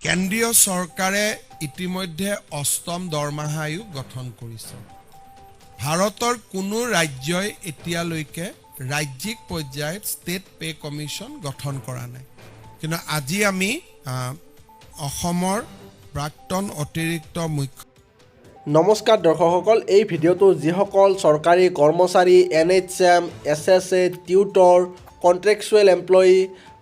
কেন্দ্ৰীয় চৰকাৰে ইতিমধ্যে অষ্টম দৰমহা আয়োগ গঠন কৰিছে। ভাৰতৰ কোনো ৰাজ্যই এতিয়ালৈকে ৰাজ্যিক পৰ্যায়ত ষ্টেট পে কমিশ্যন গঠন কৰা নাই। কিন্তু আজি আমি অসমৰ প্ৰাক্তন অতিৰিক্ত মুখ্য নমস্কাৰ দৰ্শকসকল, এই ভিডিঅ'টো যিসকল চৰকাৰী কৰ্মচাৰী NHM, SSA, tutor, contractual employee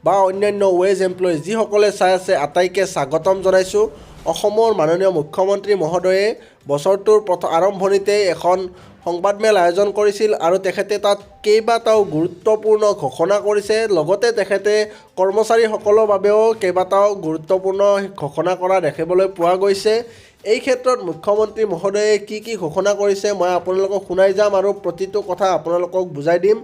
বা অন্যান্য ৱেজ এমপ্লয়ী যিসকলে চাই আছে আটাইকে স্বাগতম জনাইছোঁ। অসমৰ মাননীয় মুখ্যমন্ত্ৰী মহোদয়ে বছৰটোৰ আৰম্ভণিতে এখন সংবাদমেল আয়োজন কৰিছিল আৰু তেখেতে তাত কেইবাটাও গুৰুত্বপূৰ্ণ ঘোষণা কৰিছে। লগতে তেখেতে কৰ্মচাৰীসকলৰ বাবেও কেইবাটাও গুৰুত্বপূৰ্ণ ঘোষণা কৰা দেখিবলৈ পোৱা গৈছে। এই ক্ষেত্ৰত মুখ্যমন্ত্ৰী মহোদয়ে কি ঘোষণা কৰিছে মই আপোনালোকক শুনাই যাম আৰু প্ৰতিটো কথা আপোনালোকক বুজাই দিম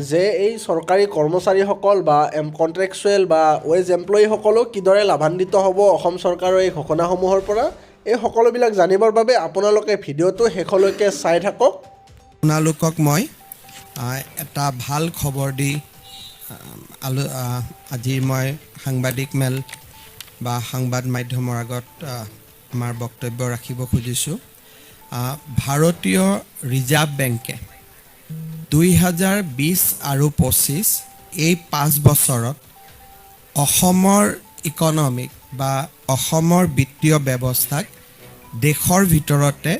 যে এই চৰকাৰী কৰ্মচাৰীসকল বা কণ্ট্ৰেকচুৱেল বা ৱেজ এমপ্লয়ীসকলো কিদৰে লাভান্বিত হ'ব অসম চৰকাৰৰ এই ঘোষণাসমূহৰ পৰা। এই সকলোবিলাক জানিবৰ বাবে আপোনালোকে ভিডিঅ'টো শেষলৈকে চাই থাকক। আপোনালোকক মই এটা ভাল খবৰ দি আজি মই সাংবাদিক মেল বা সংবাদ মাধ্যমৰ আগত আমাৰ বক্তব্য ৰাখিব খুজিছোঁ। ভাৰতীয় ৰিজাৰ্ভ বেংকে 2020 আৰু 25 এই 5 বছৰত অসমৰ ইকনমিক বা অসমৰ বিত্তীয় ব্যৱস্থাক দেশৰ ভিতৰতে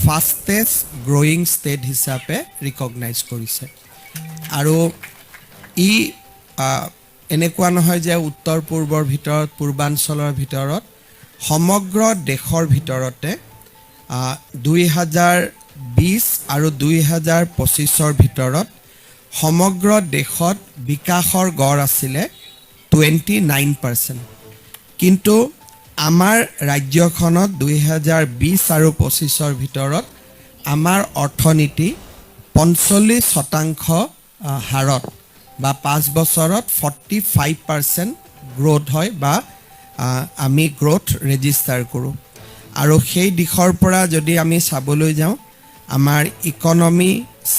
ফাষ্টেষ্ট গ্ৰ'য়িং ষ্টেট হিচাপে ৰিকগনাইজ কৰিছে। আৰু ই এনেকুৱা নহয় যে উত্তৰ পূৰ্বৰ ভিতৰত পূৰ্বাঞ্চলৰ ভিতৰত সমগ্ৰ দেশৰ ভিতৰতে 2020 আৰু 2025ৰ ভিতৰত সমগ্ৰ দেশত বিকাশৰ গড় আছিলে 29%। কিন্তু আমাৰ ৰাজ্যখনত 2020 আৰু 25ৰ ভিতৰত আমাৰ অৰ্থনীতি 45% হাৰত বা 5 বছৰত 45% গ্ৰ'থ হয় বা আমি গ্ৰ'থ ৰেজিষ্টাৰ কৰোঁ। আৰু সেই দিশৰ পৰা যদি আমি চাবলৈ যাওঁ আমাৰ ইকনমি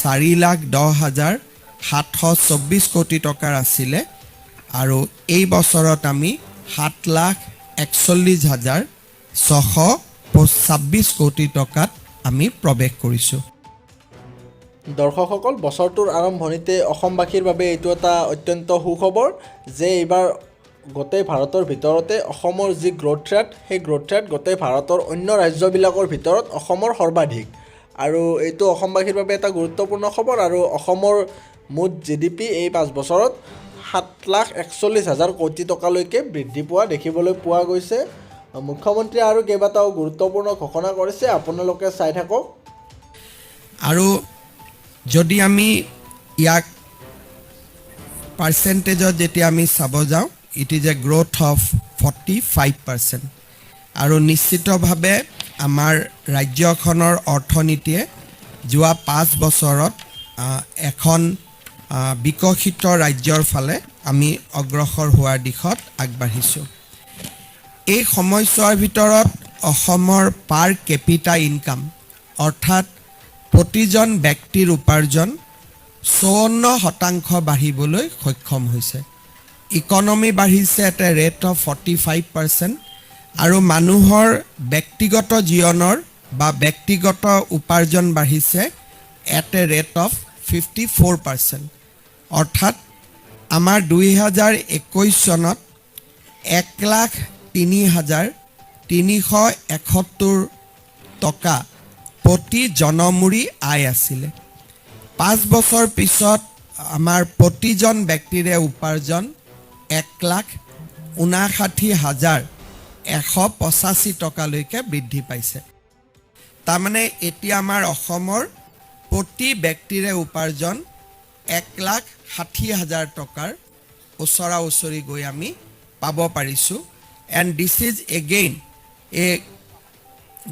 4,10,724 কোটি টকাৰ আছিলে আৰু এই বছৰত আমি 7,41,626 কোটি টকাত আমি প্ৰৱেশ কৰিছোঁ। দৰ্শকসকল, বছৰটোৰ আৰম্ভণিতে অসমবাসীৰ বাবে এইটো এটা অত্যন্ত সুখবৰ যে এইবাৰ গোটেই ভাৰতৰ ভিতৰতে অসমৰ যি গ্ৰ'থ ৰেট সেই গ্ৰ'থ ৰেট গোটেই ভাৰতৰ অন্য ৰাজ্যবিলাকৰ ভিতৰত অসমৰ সৰ্বাধিক। আৰু এইটো অসমবাসীৰ বাবে এটা গুৰুত্বপূৰ্ণ খবৰ। আৰু অসমৰ মুঠ GDP এই 5 বছৰত 7,41,000 কোটি টকালৈকে বৃদ্ধি পোৱা দেখিবলৈ পোৱা গৈছে। মুখ্যমন্ত্ৰীয়ে আৰু কেইবাটাও গুৰুত্বপূৰ্ণ ঘোষণা কৰিছে, আপোনালোকে চাই থাকক। আৰু যদি আমি ইয়াক পাৰ্চেণ্টেজত যেতিয়া আমি চাব যাওঁ it is a growth of 45%। আৰু নিশ্চিতভাৱে আমাৰ ৰাজ্যখনৰ অৰ্থনীতিয়ে যোৱা 5 বছৰত এখন বিকশিত ৰাজ্যৰ ফালে আমি অগ্ৰসৰ হোৱাৰ দিশত আগবাঢ়িছোঁ। এই সময়ছোৱাৰ ভিতৰত অসমৰ পাৰ কেপিটা ইনকাম অৰ্থাৎ প্ৰতিজন ব্যক্তিৰ উপাৰ্জন 54% বাঢ়িবলৈ সক্ষম হৈছে। ইকনমি বাঢ়িছে এট এ ৰেট অফ 45%। আৰু মানুহৰ ব্যক্তিগত জীৱনৰ বা ব্যক্তিগত উপাৰ্জন বাঢ়িছে এট এ ৰেট অফ 54%। অৰ্থাৎ আমাৰ 2021 চনত 1,03,371 টকা প্ৰতি জনমূৰি আয় আছিলে। 5 বছৰ পিছত আমাৰ প্ৰতিজন ব্যক্তিৰে উপাৰ্জন 1,59,185 টকালৈকে বৃদ্ধি পাইছে। তাৰমানে এতিয়া আমাৰ অসমৰ প্ৰতি ব্যক্তিৰে উপাৰ্জন 1,60,000 টকাৰ ওচৰা ওচৰি গৈ আমি পাব পাৰিছোঁ। And this is again A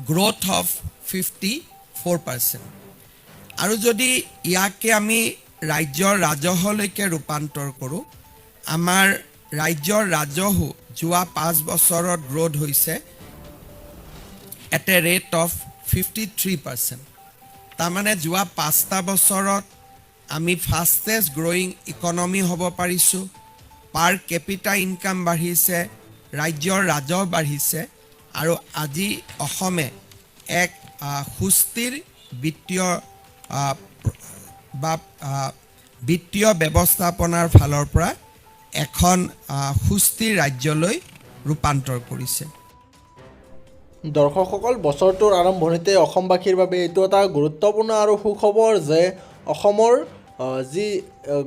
growth of 54%। আৰু যদি ইয়াকে আমি ৰাজ্যৰ ৰাজহলৈকে ৰূপান্তৰ কৰোঁ, আমাৰ ৰাজ্যৰ ৰাজহো যোৱা 5 বছৰত গ্ৰ'থ হৈছে এট এ ৰেট অফ 53%। তাৰমানে যোৱা 5টা বছৰত আমি ফাষ্টেষ্ট গ্ৰ'য়িং ইকনমি হ'ব পাৰিছোঁ। পাৰ কেপিটা ইনকাম বাঢ়িছে ৰাজ্যৰ ৰাজহ বাঢ়িছে আৰু আজি অসমে এক সুস্থিৰ বিত্তীয় বিত্তীয় ব্যৱস্থাপনাৰ ফালৰ পৰা এখন সুস্থিৰ ৰাজ্যলৈ ৰূপান্তৰ কৰিছে। দৰ্শকসকল, বছৰটোৰ আৰম্ভণিতে অসমবাসীৰ বাবে এইটো এটা গুৰুত্বপূৰ্ণ আৰু সুখবৰ যে অসমৰ যি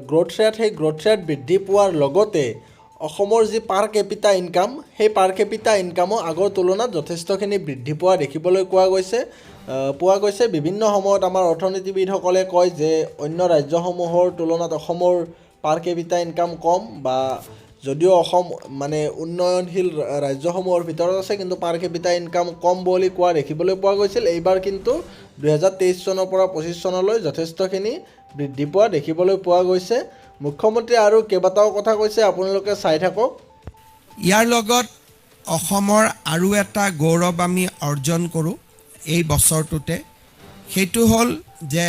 গ্ৰ'থ ৰেট, সেই গ্ৰ'থ ৰেট বৃদ্ধি পোৱাৰ লগতে অসমৰ যি পাৰ কেপিটা ইনকাম, সেই পাৰ কেপিটা ইনকামো আগৰ তুলনাত যথেষ্টখিনি বৃদ্ধি পোৱা দেখিবলৈ পোৱা গৈছে। বিভিন্ন সময়ত আমাৰ অৰ্থনীতিবিদসকলে কয় যে অন্য ৰাজ্যসমূহৰ তুলনাত অসমৰ পাৰ কেপিটা ইনকাম কম, বা যদিও অসম মানে উন্নয়নশীল ৰাজ্যসমূহৰ ভিতৰত আছে, কিন্তু পাৰ কেপিটা ইনকাম কম বুলি কোৱা দেখিবলৈ পোৱা গৈছিল। এইবাৰ কিন্তু 2023 চনৰ পৰা 25 চনলৈ যথেষ্টখিনি বৃদ্ধি পোৱা দেখিবলৈ পোৱা গৈছে। মুখ্যমন্ত্ৰীয়ে আৰু কেইবাটাও কথা কৈছে, আপোনালোকে চাই থাকক। ইয়াৰ লগত অসমৰ আৰু এটা গৌৰৱ আমি অৰ্জন কৰোঁ এই বছৰটোতে, সেইটো হ'ল যে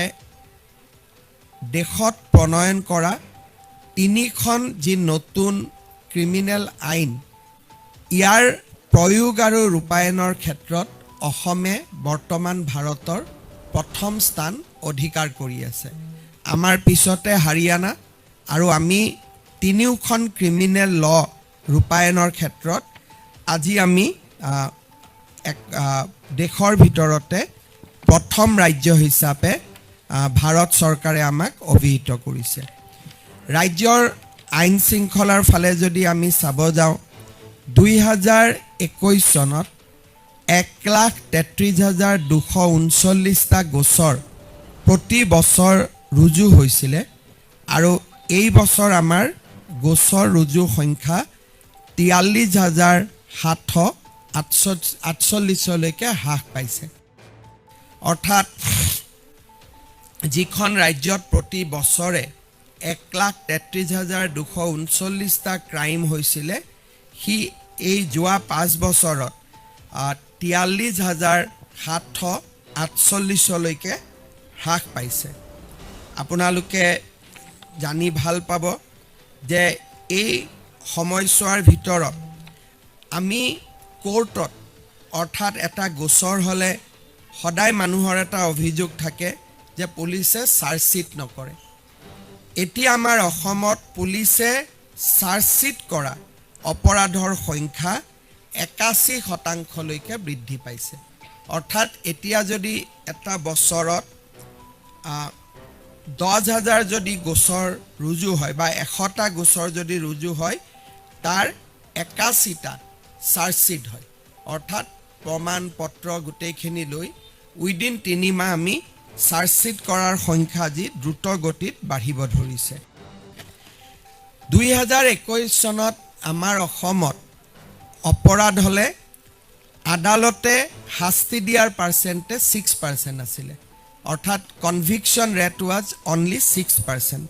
দেশত প্ৰণয়ন কৰা 3খন যি নতুন ক্ৰিমিনেল আইন, ইয়াৰ প্ৰয়োগ আৰু ৰূপায়ণৰ ক্ষেত্ৰত অসমে বৰ্তমান ভাৰতৰ প্ৰথম স্থান অধিকাৰ কৰি আছে। আমাৰ পিছতে হাৰিয়ানা, আৰু আমি 3খন ক্ৰিমিনেল ল ৰূপায়ণৰ ক্ষেত্ৰত আজি আমি দেশৰ ভিতৰতে প্ৰথম ৰাজ্য হিচাপে ভাৰত চৰকাৰে আমাক অভিহিত কৰিছে। ৰাজ্যৰ আইন শৃংখলাৰ ফালে যদি আমি চাব যাওঁ, 2021 চনত 1,33,239টা গোচৰ প্ৰতি বছৰ ৰুজু হৈছিলে, আৰু এই বছৰ আমাৰ গোচৰ ৰুজু সংখ্যা 43,748লৈকে হ্ৰাস পাইছে। অৰ্থাৎ যিখন ৰাজ্যত প্ৰতি বছৰে 1,33,239টা ক্ৰাইম হৈছিলে, সি এই যোৱা 5 বছৰত 43,748লৈকে হ্ৰাস পাইছে। আপোনালোকে জানি ভাল পাব যে এই সময়ছোৱাৰ ভিতৰত আমি কোৰ্টত, অৰ্থাৎ এটা গোচৰ হ'লে সদায় মানুহৰ এটা অভিযোগ থাকে যে পুলিচে চাৰ্জশ্বিট নকৰে। এতিয়া আমাৰ অসমত পুলিচে চাৰ্জশ্বিট কৰা অপৰাধৰ সংখ্যা 81%লৈকে বৃদ্ধি পাইছে। অৰ্থাৎ এতিয়া যদি এটা বছৰত 10,000 যদি গোচৰ ৰুজু হয় বা 100টা গোচৰ যদি ৰুজু হয়, তাৰ 81টা চাৰ্জশ্বিট হয়। অৰ্থাৎ প্ৰমাণ পত্ৰ গোটেইখিনি লৈ উইদিন 3 মাহ আমি চাৰ্জশ্বিট কৰাৰ সংখ্যা আজি দ্ৰুত গতিত বাঢ়িব ধৰিছে। 2021 চনত আমাৰ অসমত অপৰাধ হ'লে আদালতে শাস্তি দিয়াৰ পাৰ্চেণ্টেজ 6% আছিলে। অৰ্থাৎ কনভিকশ্যন ৰেট ৱাজ অনলি 6%।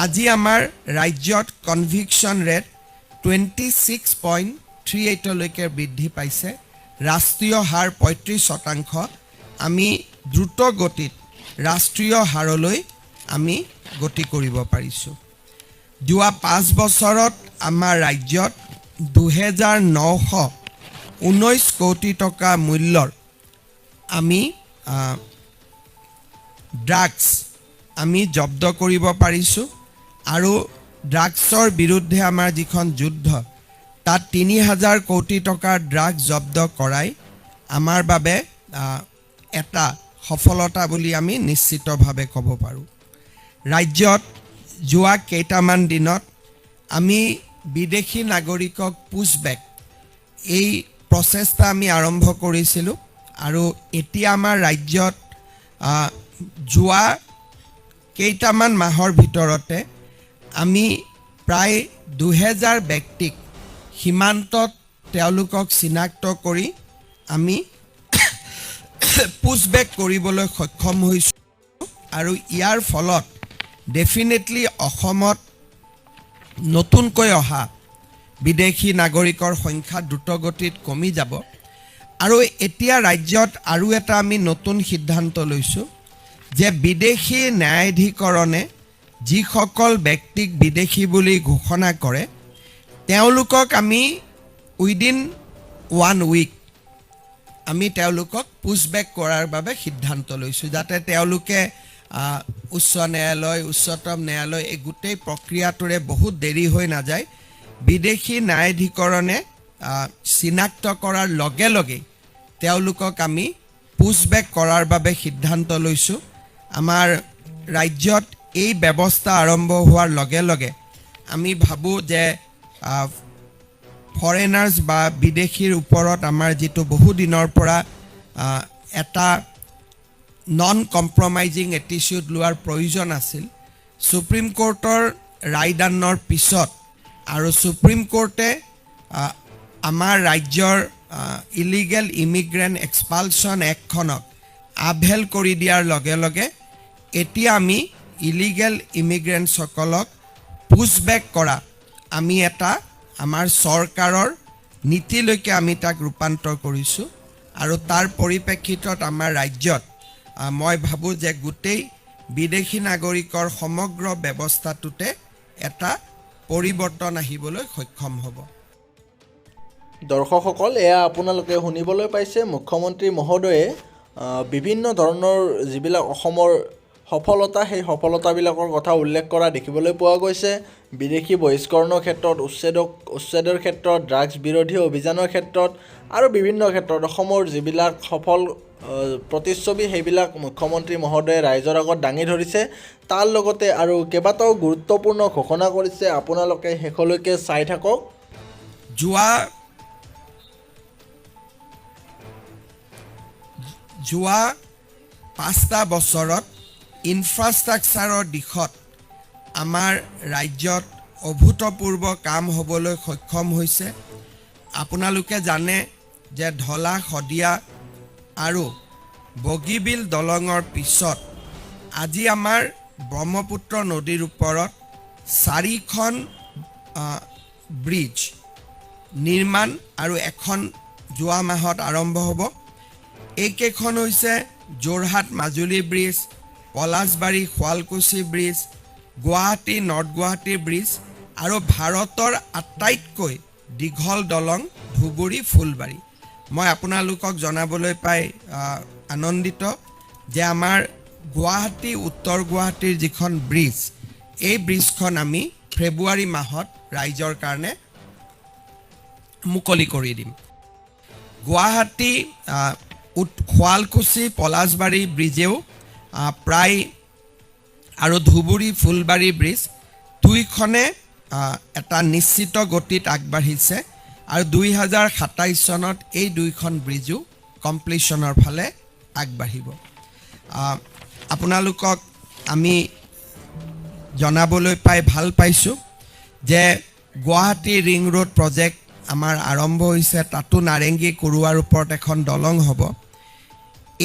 আজি আমাৰ ৰাজ্যত কনভিকশ্যন ৰেট 26.38লৈকে বৃদ্ধি পাইছে। ৰাষ্ট্ৰীয় হাৰ 35%। আমি দ্ৰুত গতিত ৰাষ্ট্ৰীয় হাৰলৈ আমি গতি কৰিব পাৰিছোঁ। যোৱা 5 বছৰত আমাৰ ৰাজ্যত 2,919 কোটি টকা মূল্যৰ আমি ড্ৰাগছ আমি জব্দ কৰিব পাৰিছোঁ, আৰু ড্ৰাগছৰ বিৰুদ্ধে আমাৰ যিখন যুদ্ধ, তাত 3,000 কোটি টকাৰ ড্ৰাগছ জব্দ কৰাই আমাৰ বাবে এটা সফলতা বুলি আমি নিশ্চিতভাৱে ক'ব পাৰোঁ। ৰাজ্যত যোৱা কেইটামান দিনত আমি বিদেশী নাগৰিকক পুছবেক, এই প্ৰচেষ্টা আমি আৰম্ভ কৰিছিলোঁ, আৰু এতিয়া আমাৰ ৰাজ্যত যোৱা কেইটামান মাহৰ ভিতৰতে আমি প্ৰায় 2,000 ব্যক্তিক সীমান্তত তেওঁলোকক চিনাক্ত কৰি আমি পুছবেক কৰিবলৈ সক্ষম হৈছোঁ। আৰু ইয়াৰ ফলত ডেফিনেটলি অসমত নতুনকৈ অহা বিদেশী নাগৰিকৰ সংখ্যা দ্ৰুতগতিত কমি যাব। আৰু এতিয়া ৰাজ্যত আৰু এটা আমি নতুন সিদ্ধান্ত লৈছোঁ যে বিদেশী ন্যায়াধিকৰণে যিসকল ব্যক্তিক বিদেশী বুলি ঘোষণা কৰে, তেওঁলোকক আমি উইদিন 1 উইক আমি তেওঁলোকক পুছবেক কৰাৰ বাবে সিদ্ধান্ত লৈছোঁ, যাতে তেওঁলোকে উচ্চ ন্যায়ালয়, উচ্চতম ন্যায়ালয় এই গোটেই প্ৰক্ৰিয়াটোৰে বহুত দেৰি হৈ নাযায়। বিদেশী ন্যায়াধিকৰণে চিনাক্ত কৰাৰ লগে লগেই তেওঁলোকক আমি পুছবেক কৰাৰ বাবে সিদ্ধান্ত লৈছোঁ। আমাৰ ৰাজ্যত এই ব্যৱস্থা আৰম্ভ হোৱাৰ লগে লগে আমি ভাবোঁ যে ফৰেনাৰ্ছ বা বিদেশীৰ ওপৰত আমাৰ যিটো বহুদিনৰ পৰা এটা নন কম্প্ৰমাইজিং এটিচিউড লোৱাৰ প্ৰয়োজন আছিল, সুপ্ৰিম কোৰ্টৰ ৰায়দানৰ পিছত আৰু সুপ্ৰিম কোৰ্টে আমাৰ ৰাজ্যৰ ইলিগেল ইমিগ্ৰেণ্ট এক্সপালশ্যন এক্টখনক আভেল কৰি দিয়াৰ লগে লগে এতিয়া আমি ইলিগেল ইমিগ্ৰেণ্টছসকলক পুছবেক কৰা আমি এটা আমাৰ চৰকাৰৰ নীতিলৈকে আমি তাক ৰূপান্তৰ কৰিছোঁ। আৰু তাৰ পৰিপ্ৰেক্ষিতত আমাৰ ৰাজ্যত মই ভাবোঁ যে গোটেই বিদেশী নাগৰিকৰ সমগ্ৰ ব্যৱস্থাটোতে এটা পৰিৱৰ্তন আহিবলৈ সক্ষম হ'ব। দৰ্শকসকল, এয়া আপোনালোকে শুনিবলৈ পাইছে মুখ্যমন্ত্ৰী মহোদয়ে বিভিন্ন ধৰণৰ যিবিলাক অসমৰ সফলতা, সেই সফলতাবিলাকৰ কথা উল্লেখ কৰা দেখিবলৈ পোৱা গৈছে। বিদেশী বহিষ্কৰণৰ ক্ষেত্ৰত, উচ্ছেদৰ ক্ষেত্ৰত, ড্ৰাগছ বিৰোধী অভিযানৰ ক্ষেত্ৰত আৰু বিভিন্ন ক্ষেত্ৰত অসমৰ যিবিলাক সফল প্ৰতিচ্ছবি সেইবিলাক মুখ্যমন্ত্ৰী মহোদয়ে ৰাইজৰ আগত দাঙি ধৰিছে। তাৰ লগতে আৰু কেইবাটাও গুৰুত্বপূৰ্ণ ঘোষণা কৰিছে। আপোনালোকে শেষলৈকে চাই থাকক। যোৱা 5টা বছৰত ইনফ্ৰাষ্ট্ৰাকচাৰৰ দিশত আমাৰ ৰাজ্যত অভূতপূৰ্ব কাম হ'বলৈ সক্ষম হৈছে। আপোনালোকে জানে যে ঢলা শদিয়া আৰু বগীবিল দলঙৰ পিছত আজি আমাৰ ব্ৰহ্মপুত্ৰ নদীৰ ওপৰত 4খন ব্ৰিজ নিৰ্মাণ আৰু এখন যোৱা মাহত আৰম্ভ হ'ব। এইকেইখন হৈছে Jorhat Majuli bridge, Palashbari Suwalkuchi bridge, Guwahati north Guwahati bridge আৰু ভাৰতৰ আটাইতকৈ দীঘল দলং ধুবুৰী ফুলবাৰী। মই আপোনালোকক জনাবলৈ পাই আনন্দিত যে আমাৰ গুৱাহাটী উত্তৰ গুৱাহাটীৰ যিখন ব্ৰিজ, এই ব্ৰিজখন আমি ফেব্ৰুৱাৰী মাহত ৰাইজৰ কাৰণে মুকলি কৰি দিম। গুৱাহাটী শুৱালকুছি পলাশবাৰী ব্ৰিজেও প্ৰায় আৰু ধুবুৰী ফুলবাৰী ব্ৰিজ দুইখনে এটা নিশ্চিত গতিত আগবাঢ়িছে আৰু 2027 চনত এই দুইখন ব্ৰিজো কমপ্লিশ্যনৰ ফালে আগবাঢ়িব। আপোনালোকক আমি জনাবলৈ পাই ভাল পাইছোঁ যে গুৱাহাটী ৰিং ৰোড প্ৰজেক্ট আমাৰ আৰম্ভ হৈছে। তাতো নাৰেংগী কুৰুৱাৰ ওপৰত এখন দলং হ'ব।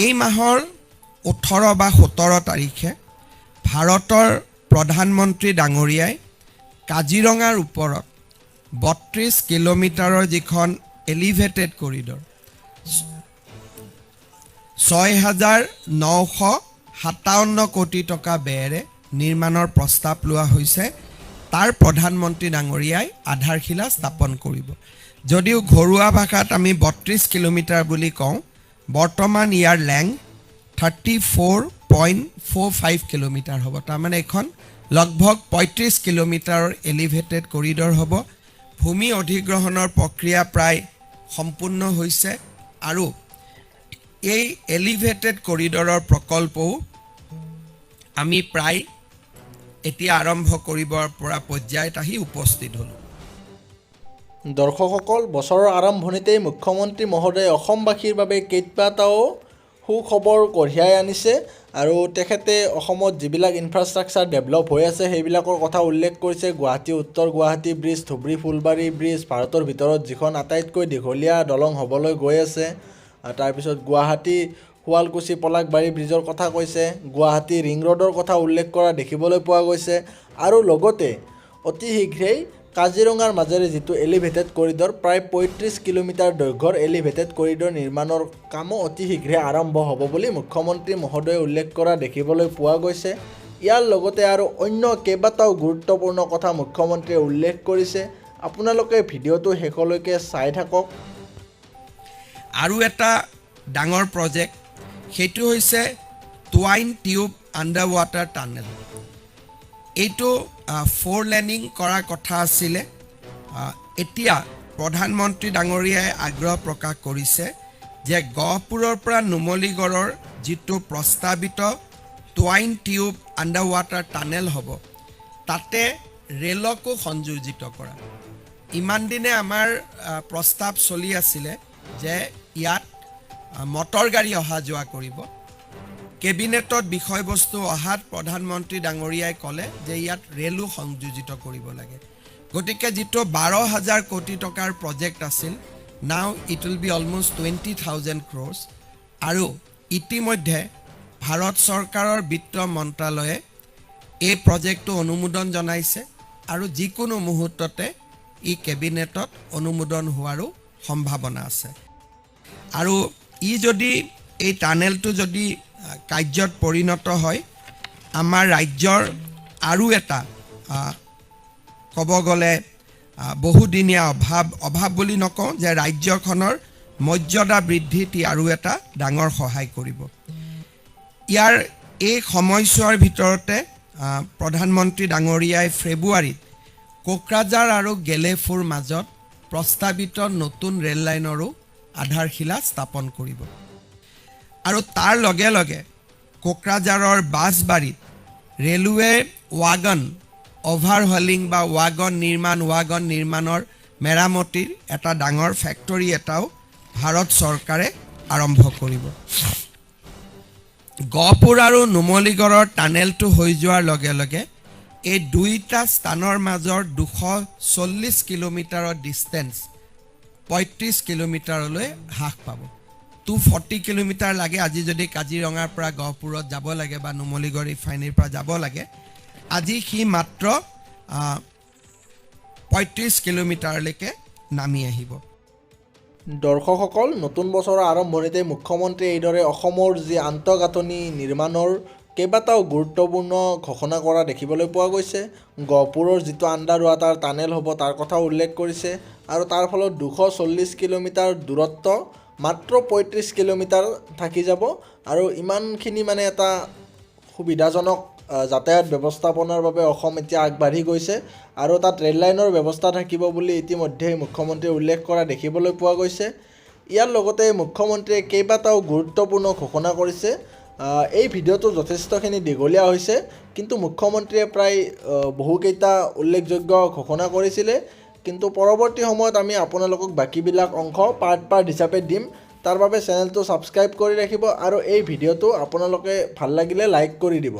এই মাহৰ 18 বা 17 তাৰিখে ভাৰতৰ প্ৰধানমন্ত্ৰী ডাঙৰীয়াই কাজিৰঙাৰ ওপৰত 32 কিলোমিটাৰৰ যিখন এলিভেটেড কৰিডৰ 6,957 কোটি টকা ব্যয়েৰে নিৰ্মাণৰ প্ৰস্তাৱ লোৱা হৈছে। তাৰ প্ৰধানমন্ত্ৰী ডাঙৰীয়াই আধাৰশিলা স্থাপন কৰিব। যদিও ঘৰুৱা ভাষাত আমি 32 কিলোমিটাৰ বুলি কওঁ, বৰ্তমান ইয়াৰ লেংথ 34.45 কিলোমিটাৰ হ'ব। তাৰমানে এখন লগভগ 35 কিলোমিটাৰৰ এলিভেটেড কৰিডৰ হ'ব। ভূমি অধিগ্ৰহণৰ প্ৰক্ৰিয়া প্ৰায় সম্পূৰ্ণ হৈছে আৰু এই এলিভেটেড কৰিডৰৰ প্ৰকল্পও আমি প্ৰায় এতিয়া আৰম্ভ কৰিব পৰা পৰ্যায়ত আহি উপস্থিত হ'লোঁ। দৰ্শকসকল, বছৰৰ আৰম্ভণিতেই মুখ্যমন্ত্ৰী মহোদয়ে অসমবাসীৰ বাবে কেইবাটাও সুখবৰ কঢ়িয়াই আনিছে আৰু তেখেতে অসমত যিবিলাক ইনফ্ৰাষ্ট্ৰাকচাৰ ডেভেলপ হৈ আছে সেইবিলাকৰ কথা উল্লেখ কৰিছে। গুৱাহাটী উত্তৰ গুৱাহাটী ব্ৰিজ, ধুবুৰী ফুলবাৰী ব্ৰিজ, ভাৰতৰ ভিতৰত যিখন আটাইতকৈ দীঘলীয়া দলং হ'বলৈ গৈ আছে। তাৰপিছত গুৱাহাটী শুৱালকুছি পলাশবাৰী ব্ৰিজৰ কথা কৈছে। গুৱাহাটী ৰিং ৰোডৰ কথা উল্লেখ কৰা দেখিবলৈ পোৱা গৈছে আৰু লগতে অতি শীঘ্ৰেই কাজিৰঙাৰ মাজেৰে যিটো এলিভেটেড কৰিডৰ, প্ৰায় 35 কিলোমিটাৰ দৈৰ্ঘ্যৰ এলিভেটেড কৰিডৰ নিৰ্মাণৰ কামো অতি শীঘ্ৰে আৰম্ভ হ'ব বুলি মুখ্যমন্ত্ৰী মহোদয়ে উল্লেখ কৰা দেখিবলৈ পোৱা গৈছে। ইয়াৰ লগতে আৰু অন্য কেইবাটাও গুৰুত্বপূৰ্ণ কথা মুখ্যমন্ত্ৰীয়ে উল্লেখ কৰিছে। আপোনালোকে ভিডিঅ'টো শেষলৈকে চাই থাকক। আৰু এটা ডাঙৰ প্ৰজেক্ট সেইটো হৈছে টুৱাইন টিউব আণ্ডাৰ ৱাটাৰ টানেল। এইটো 4 লেনিং কৰাৰ কথা আছিলে। এতিয়া প্ৰধানমন্ত্ৰী ডাঙৰীয়াই আগ্ৰহ প্ৰকাশ কৰিছে যে গহপুৰৰ পৰা নুমলীগড়ৰ যিটো প্ৰস্তাৱিত টুৱাইন টিউব আণ্ডাৰ ৱাটাৰ টানেল হ'ব, তাতে ৰেলকো সংযোজিত কৰা। ইমান দিনে আমাৰ প্ৰস্তাৱ চলি আছিলে যে ইয়াত মটৰ গাড়ী অহা যোৱা কৰিব। কেবিনেটত বিষয়বস্তু অহাত প্ৰধানমন্ত্ৰী ডাঙৰীয়াই ক'লে যে ইয়াত ৰেলো সংযোজিত কৰিব লাগে। গতিকে যিটো 12,000 কোটি টকাৰ প্ৰজেক্ট আছিল, নাও it will be almost 20,000 crores। আৰু ইতিমধ্যে ভাৰত চৰকাৰৰ বিত্ত মন্ত্ৰালয়ে এই প্ৰজেক্টটো অনুমোদন জনাইছে আৰু যিকোনো মুহূৰ্ততে ই কেবিনেটত অনুমোদন হোৱাৰো সম্ভাৱনা আছে। আৰু যদি এই টানেলটো যদি কাৰ্যত পৰিণত হয়, আমাৰ ৰাজ্যৰ আৰু এটা ক'ব গ'লে বহুদিনীয়া অভাৱ বুলি নকওঁ, যে ৰাজ্যখনৰ মৰ্যাদা বৃদ্ধিত আৰু এটা ডাঙৰ সহায় কৰিব। ইয়াৰ এই সময়ছোৱাৰ ভিতৰতে প্ৰধানমন্ত্ৰী ডাঙৰীয়াই ফেব্ৰুৱাৰীত কোকৰাঝাৰ আৰু গেলেফুৰ মাজত প্ৰস্তাৱিত নতুন ৰেল লাইনৰো আধাৰশিলা স্থাপন কৰিব। আৰু তাৰ লগে লগে কোকৰাঝাৰৰ বাছবাৰীত ৰেলৱে ৱাগন অভাৰহলিং বা ৱাগন নিৰ্মাণৰ মেৰামতিৰ এটা ডাঙৰ ফেক্টৰী এটাও ভাৰত চৰকাৰে আৰম্ভ কৰিব। গহপুৰ আৰু নুমলীগড়ৰ টানেলটো হৈ যোৱাৰ লগে লগে এই দুইটা স্থানৰ মাজৰ 240 কিলোমিটাৰৰ ডিষ্টেঞ্চ 35 কিলোমিটাৰলৈ হ্ৰাস পাব। 240 কিলোমিটাৰ লাগে আজি যদি কাজিৰঙাৰ পৰা গহপুৰত যাব লাগে বা নুমলীগড় ৰিফাইনেৰীৰ পৰা যাব লাগে, আজি সি মাত্ৰ 35 কিলোমিটাৰলৈকে নামি আহিব। দৰ্শকসকল, নতুন বছৰৰ আৰম্ভণিতে মুখ্যমন্ত্ৰীয়ে এইদৰে অসমৰ যি আন্তঃগাঁথনি নিৰ্মাণৰ কেইবাটাও গুৰুত্বপূৰ্ণ ঘোষণা কৰা দেখিবলৈ পোৱা গৈছে। গহপুৰৰ যিটো আণ্ডাৰ ৱাটাৰ টানেল হ'ব তাৰ কথাও উল্লেখ কৰিছে আৰু তাৰ ফলত 240 কিলোমিটাৰ দূৰত্ব মাত্ৰ 35 কিলোমিটাৰ থাকি যাব। আৰু ইমানখিনি মানে এটা সুবিধাজনক যাতায়াত ব্যৱস্থাপনাৰ বাবে অসম এতিয়া আগবাঢ়ি গৈছে আৰু তাত ৰেল লাইনৰ ব্যৱস্থা থাকিব বুলি ইতিমধ্যেই মুখ্যমন্ত্ৰীয়ে উল্লেখ কৰা দেখিবলৈ পোৱা গৈছে। ইয়াৰ লগতে মুখ্যমন্ত্ৰীয়ে কেইবাটাও গুৰুত্বপূৰ্ণ ঘোষণা কৰিছে। এই ভিডিঅ'টো যথেষ্টখিনি দীঘলীয়া হৈছে, কিন্তু মুখ্যমন্ত্ৰীয়ে প্ৰায় বহুকেইটা উল্লেখযোগ্য ঘোষণা কৰিছিলে। কিন্তু পৰৱৰ্তী সময়ত আমি আপোনালোকক বাকীবিলাক অংশ পাৰ্ট হিচাপে দিম। তাৰ বাবে চেনেলটো ছাবস্ক্ৰাইব কৰি ৰাখিব আৰু এই ভিডিঅ'টো আপোনালোকে ভাল লাগিলে লাইক কৰি দিব।